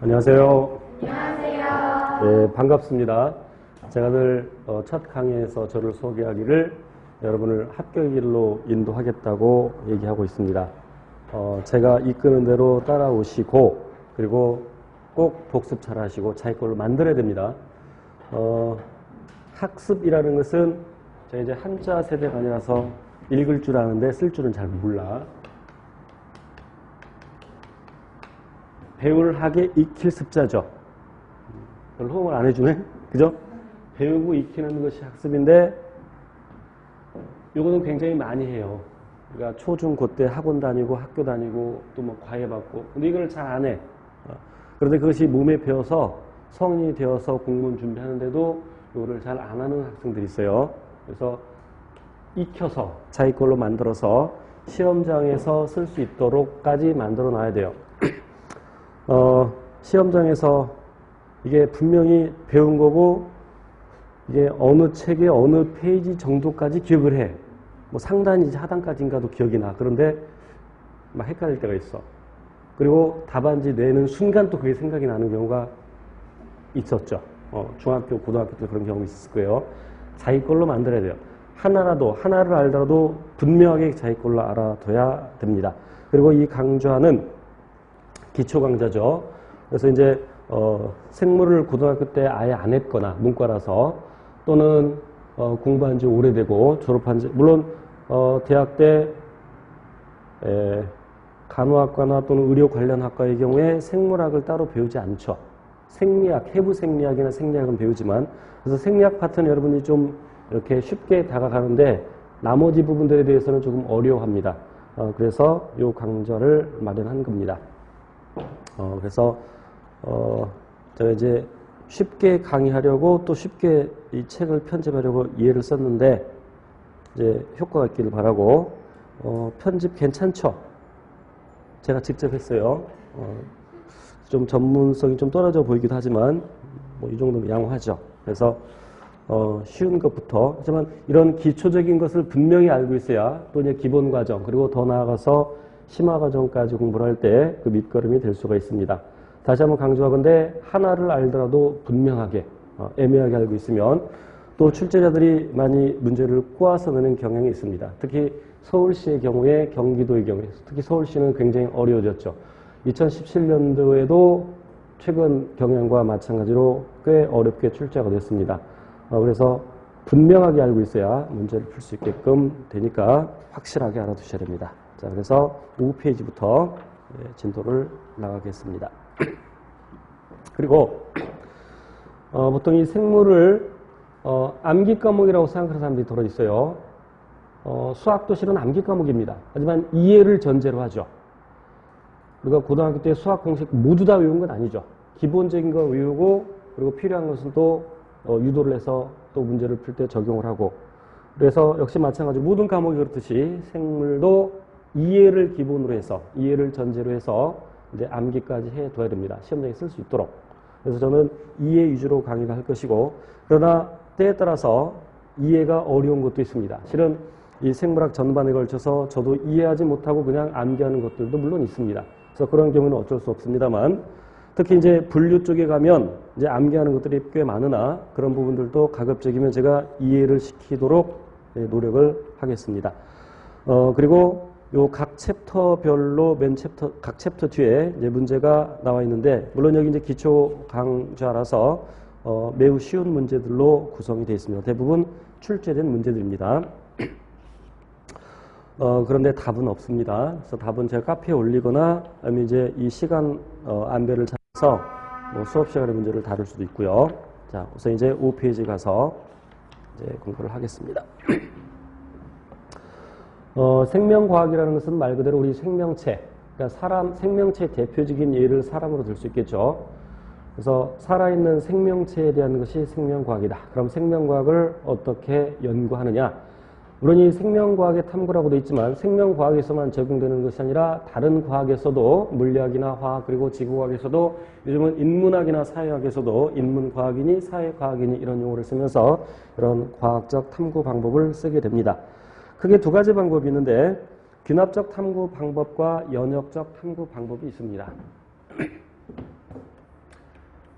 안녕하세요. 안녕하세요. 네, 반갑습니다. 제가 늘 첫 강의에서 저를 소개하기를 여러분을 합격의 길로 인도하겠다고 얘기하고 있습니다. 제가 이끄는 대로 따라오시고 그리고 꼭 복습 잘 하시고 자기 걸로 만들어야 됩니다. 학습이라는 것은 제가 이제 한자 세대가 아니라서 읽을 줄 아는데 쓸 줄은 잘 몰라. 배울 학에 익힐 습자죠. 별 호응을 안 해주네? 그죠? 배우고 익히는 것이 학습인데 요거는 굉장히 많이 해요. 그러니까 초, 중, 고 때 학원 다니고 학교 다니고 또 뭐 과외 받고 근데 이걸 잘 안 해. 그런데 그것이 몸에 배어서 성인이 되어서 공무원 준비하는데도 이거를 잘 안 하는 학생들이 있어요. 그래서 익혀서 자기 걸로 만들어서 시험장에서 쓸 수 있도록까지 만들어 놔야 돼요. 시험장에서 이게 분명히 배운 거고 이게 어느 책의 어느 페이지 정도까지 기억을 해. 뭐 상단이지 하단까지인가도 기억이 나. 그런데 막 헷갈릴 때가 있어. 그리고 답안지 내는 순간 또 그게 생각이 나는 경우가 있었죠. 중학교, 고등학교 때 그런 경험이 있었을 거예요. 자기 걸로 만들어야 돼요. 하나를 알더라도 분명하게 자기 걸로 알아둬야 됩니다. 그리고 이 강좌는 기초 강좌죠. 그래서 이제 생물을 고등학교 때 아예 안 했거나 문과라서 또는 공부한 지 오래되고 졸업한 지 물론 대학 때 간호학과나 또는 의료 관련 학과의 경우에 생물학을 따로 배우지 않죠. 생리학, 해부 생리학이나 생리학은 배우지만 그래서 생리학 파트는 여러분이 좀 이렇게 쉽게 다가가는데 나머지 부분들에 대해서는 조금 어려워합니다. 그래서 이 강좌를 마련한 겁니다. 그래서 제가 이제 쉽게 강의하려고 또 쉽게 이 책을 편집하려고 이해를 썼는데 이제 효과가 있기를 바라고 편집 괜찮죠? 제가 직접 했어요. 좀 전문성이 좀 떨어져 보이기도 하지만 뭐 이 정도면 양호하죠. 그래서 쉬운 것부터 하지만 이런 기초적인 것을 분명히 알고 있어야 또 이제 기본 과정 그리고 더 나아가서 심화 과정까지 공부를 할 때 그 밑거름이 될 수가 있습니다. 다시 한번 강조하건대 하나를 알더라도 분명하게 애매하게 알고 있으면 또 출제자들이 많이 문제를 꼬아서 내는 경향이 있습니다. 특히 서울시의 경우에 경기도의 경우에 특히 서울시는 굉장히 어려워졌죠. 2017년도에도 최근 경향과 마찬가지로 꽤 어렵게 출제가 됐습니다. 그래서 분명하게 알고 있어야 문제를 풀 수 있게끔 되니까 확실하게 알아두셔야 됩니다. 자, 그래서 5페이지부터 진도를 나가겠습니다. 그리고 보통 이 생물을 암기 과목이라고 생각하는 사람들이 들어 있어요. 수학도 실은 암기 과목입니다. 하지만 이해를 전제로 하죠. 우리가 고등학교 때 수학 공식 모두 다 외운 건 아니죠. 기본적인 거 외우고 그리고 필요한 것은 또 유도를 해서 또 문제를 풀 때 적용을 하고 그래서 역시 마찬가지로 모든 과목이 그렇듯이 생물도 이해를 기본으로 해서 이해를 전제로 해서 이제 암기까지 해둬야 됩니다. 시험장에 쓸 수 있도록. 그래서 저는 이해 위주로 강의를 할 것이고 그러나 때에 따라서 이해가 어려운 것도 있습니다. 실은 이 생물학 전반에 걸쳐서 저도 이해하지 못하고 그냥 암기하는 것들도 물론 있습니다. 그래서 그런 경우는 어쩔 수 없습니다만 특히 이제 분류 쪽에 가면 이제 암기하는 것들이 꽤 많으나 그런 부분들도 가급적이면 제가 이해를 시키도록 노력을 하겠습니다. 그리고 요 각 챕터별로 각 챕터 뒤에 이제 문제가 나와 있는데 물론 여기 이제 기초 강좌라서 매우 쉬운 문제들로 구성이 되어 있습니다. 대부분 출제된 문제들입니다. 그런데 답은 없습니다. 그래서 답은 제가 카페에 올리거나 아니면 이제 이 시간 안배를 찾아서 뭐 수업 시간의 문제를 다룰 수도 있고요. 자, 우선 이제 5페이지 가서 이제 공부를 하겠습니다. 생명과학이라는 것은 말 그대로 우리 생명체, 그러니까 사람, 생명체의 대표적인 예를 사람으로 들 수 있겠죠. 그래서 살아있는 생명체에 대한 것이 생명과학이다. 그럼 생명과학을 어떻게 연구하느냐? 물론 이 생명과학의 탐구라고 되어 있지만 생명과학에서만 적용되는 것이 아니라 다른 과학에서도 물리학이나 화학 그리고 지구과학에서도 요즘은 인문학이나 사회학에서도 인문과학이니 사회과학이니 이런 용어를 쓰면서 이런 과학적 탐구 방법을 쓰게 됩니다. 크게 두 가지 방법이 있는데 귀납적 탐구 방법과 연역적 탐구 방법이 있습니다.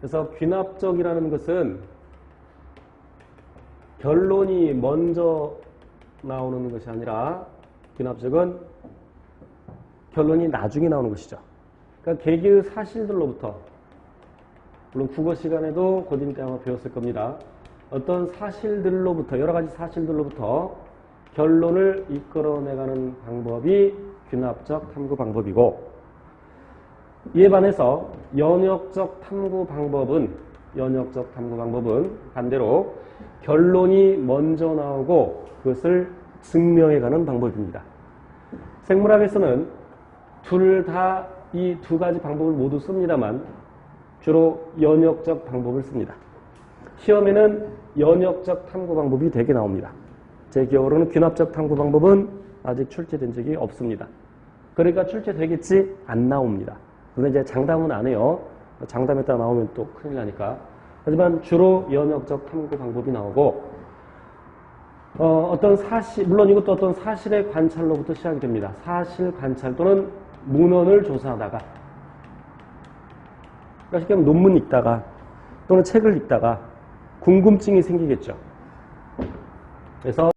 그래서 귀납적이라는 것은 결론이 먼저 나오는 것이 아니라 귀납적은 결론이 나중에 나오는 것이죠. 그러니까 개개의 사실들로부터, 물론 국어 시간에도 고딩 때 아마 배웠을 겁니다. 어떤 사실들로부터, 여러 가지 사실들로부터 결론을 이끌어내가는 방법이 귀납적 탐구 방법이고, 이에 반해서 연역적 탐구 방법은 반대로 결론이 먼저 나오고 그것을 증명해가는 방법입니다. 생물학에서는 둘 다 이 두 가지 방법을 모두 씁니다만 주로 연역적 방법을 씁니다. 시험에는 연역적 탐구 방법이 되게 나옵니다. 제 기억으로는 귀납적 탐구 방법은 아직 출제된 적이 없습니다. 그러니까 출제되겠지 안 나옵니다. 그런데 이제 장담은 안 해요. 장담했다 나오면 또 큰일 나니까. 하지만 주로 연역적 탐구 방법이 나오고, 어떤 사실, 물론 이것도 어떤 사실의 관찰로부터 시작이 됩니다. 사실 관찰 또는 문헌을 조사하다가, 그러니까 쉽게 말하면 논문 읽다가 또는 책을 읽다가 궁금증이 생기겠죠. 그래서